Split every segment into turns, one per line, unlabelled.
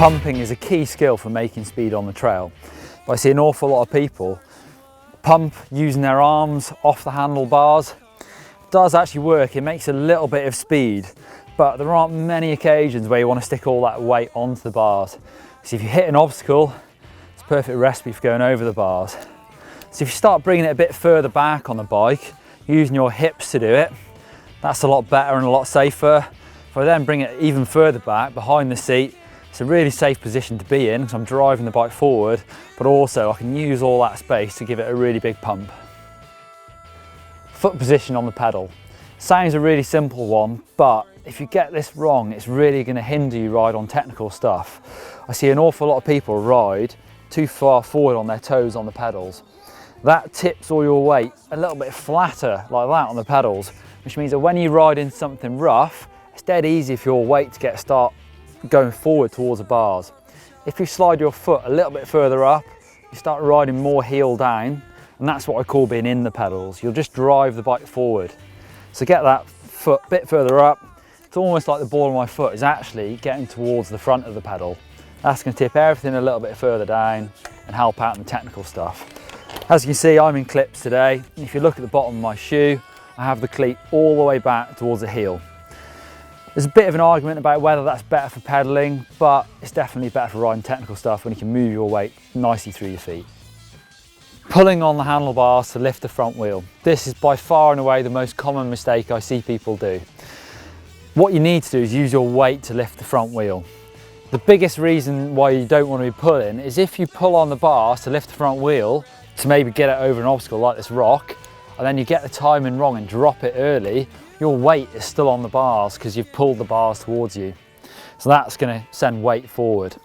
Pumping is a key skill for making speed on the trail. But I see an awful lot of people pump using their arms off the handlebars. It does actually work, it makes a little bit of speed, but there aren't many occasions where you want to stick all that weight onto the bars. So if you hit an obstacle, it's a perfect recipe for going over the bars. So if you start bringing it a bit further back on the bike, using your hips to do it, that's a lot better and a lot safer. If I then bring it even further back behind the seat, it's a really safe position to be in because I'm driving the bike forward, but also I can use all that space to give it a really big pump. Foot position on the pedal. Sounds a really simple one, but if you get this wrong, it's really going to hinder you ride on technical stuff. I see an awful lot of people ride too far forward on their toes on the pedals. That tips all your weight a little bit flatter like that on the pedals, which means that when you ride in something rough, it's dead easy for your weight to start going forward towards the bars. If you slide your foot a little bit further up, you start riding more heel down, and that's what I call being in the pedals. You'll just drive the bike forward. So get that foot a bit further up. It's almost like the ball of my foot is actually getting towards the front of the pedal. That's going to tip everything a little bit further down and help out in the technical stuff. As you can see, I'm in clips today. If you look at the bottom of my shoe, I have the cleat all the way back towards the heel. There's a bit of an argument about whether that's better for pedaling, but it's definitely better for riding technical stuff when you can move your weight nicely through your feet. Pulling on the handlebars to lift the front wheel. This is by far and away the most common mistake I see people do. What you need to do is use your weight to lift the front wheel. The biggest reason why you don't want to be pulling is if you pull on the bars to lift the front wheel to maybe get it over an obstacle like this rock, and then you get the timing wrong and drop it early, your weight is still on the bars because you've pulled the bars towards you. So that's going to send weight forward.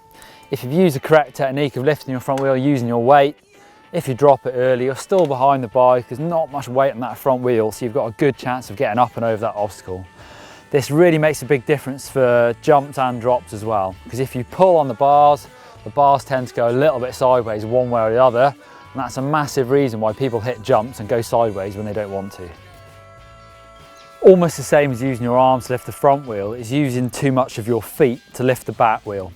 If you've used the correct technique of lifting your front wheel using your weight, if you drop it early, you're still behind the bike, there's not much weight on that front wheel, so you've got a good chance of getting up and over that obstacle. This really makes a big difference for jumps and drops as well, because if you pull on the bars tend to go a little bit sideways one way or the other, and that's a massive reason why people hit jumps and go sideways when they don't want to. Almost the same as using your arms to lift the front wheel is using too much of your feet to lift the back wheel.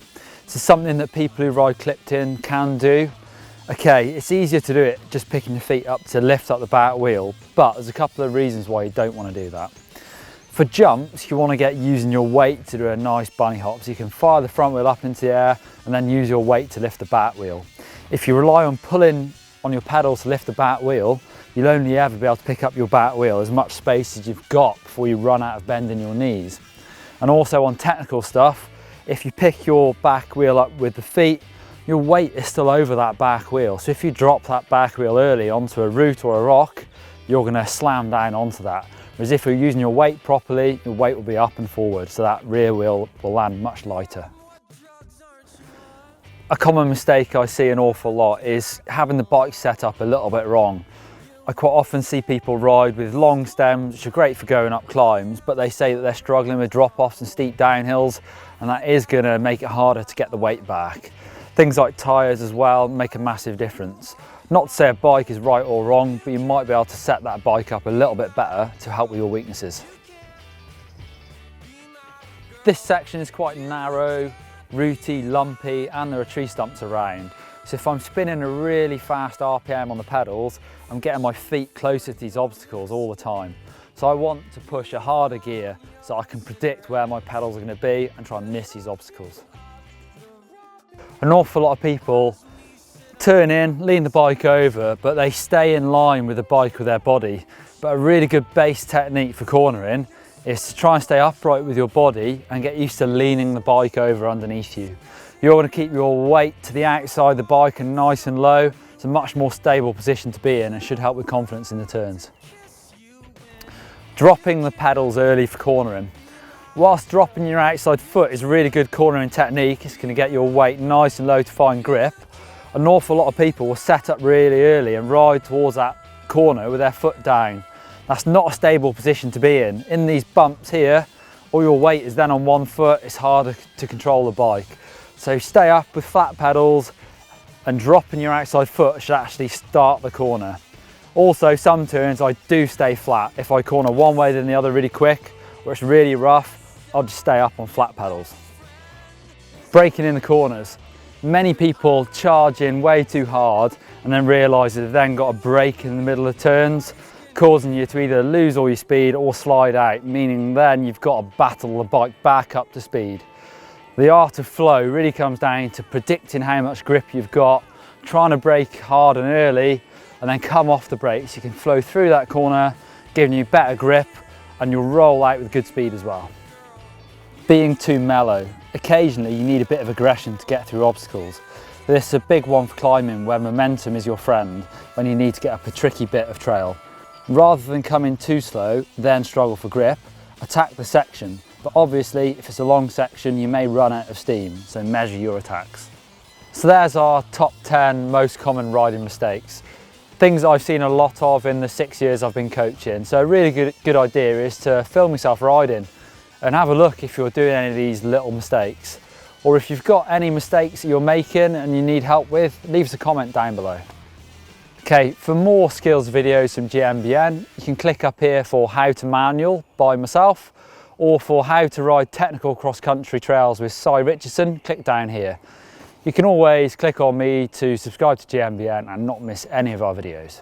This is something that people who ride clipped in can do. Okay, it's easier to do it just picking your feet up to lift up the back wheel, but there's a couple of reasons why you don't want to do that. For jumps, you want to get using your weight to do a nice bunny hop, so you can fire the front wheel up into the air and then use your weight to lift the back wheel. If you rely on pulling on your pedals to lift the back wheel, you'll only ever be able to pick up your back wheel as much space as you've got before you run out of bending your knees. And also on technical stuff, if you pick your back wheel up with the feet, your weight is still over that back wheel. So if you drop that back wheel early onto a root or a rock, you're going to slam down onto that. Whereas if you're using your weight properly, your weight will be up and forward, so that rear wheel will land much lighter. A common mistake I see an awful lot is having the bike set up a little bit wrong. I quite often see people ride with long stems, which are great for going up climbs, but they say that they're struggling with drop-offs and steep downhills, and that is going to make it harder to get the weight back. Things like tyres as well make a massive difference. Not to say a bike is right or wrong, but you might be able to set that bike up a little bit better to help with your weaknesses. This section is quite narrow, rooty, lumpy, and there are tree stumps around. So if I'm spinning a really fast RPM on the pedals, I'm getting my feet closer to these obstacles all the time. So I want to push a harder gear so I can predict where my pedals are going to be and try and miss these obstacles. An awful lot of people turn in, lean the bike over, but they stay in line with the bike with their body. But a really good base technique for cornering is to try and stay upright with your body and get used to leaning the bike over underneath you. You want to keep your weight to the outside of the bike and nice and low. It's a much more stable position to be in and should help with confidence in the turns. Dropping the pedals early for cornering. Whilst dropping your outside foot is a really good cornering technique, it's going to get your weight nice and low to find grip. An awful lot of people will set up really early and ride towards that corner with their foot down. That's not a stable position to be in. In these bumps here, all your weight is then on one foot, it's harder to control the bike. So stay up with flat pedals, and dropping your outside foot should actually start the corner. Also, some turns I do stay flat. If I corner one way then the other really quick, or it's really rough, I'll just stay up on flat pedals. Braking in the corners. Many people charge in way too hard and then realise they've then got a brake in the middle of turns, causing you to either lose all your speed or slide out, meaning then you've got to battle the bike back up to speed. The art of flow really comes down to predicting how much grip you've got, trying to brake hard and early, and then come off the brakes. You can flow through that corner, giving you better grip, and you'll roll out with good speed as well. Being too mellow. Occasionally you need a bit of aggression to get through obstacles. This is a big one for climbing, where momentum is your friend when you need to get up a tricky bit of trail. Rather than come in too slow, then struggle for grip, attack the section. But obviously, if it's a long section, you may run out of steam, so measure your attacks. So there's our top 10 most common riding mistakes. Things I've seen a lot of in the 6 years I've been coaching. So a really good idea is to film yourself riding and have a look if you're doing any of these little mistakes. Or if you've got any mistakes that you're making and you need help with, leave us a comment down below. Okay, for more skills videos from GMBN, you can click up here for How to Manual by myself, or for How to Ride Technical Cross-Country Trails with Cy Richardson, click down here. You can always click on me to subscribe to GMBN and not miss any of our videos.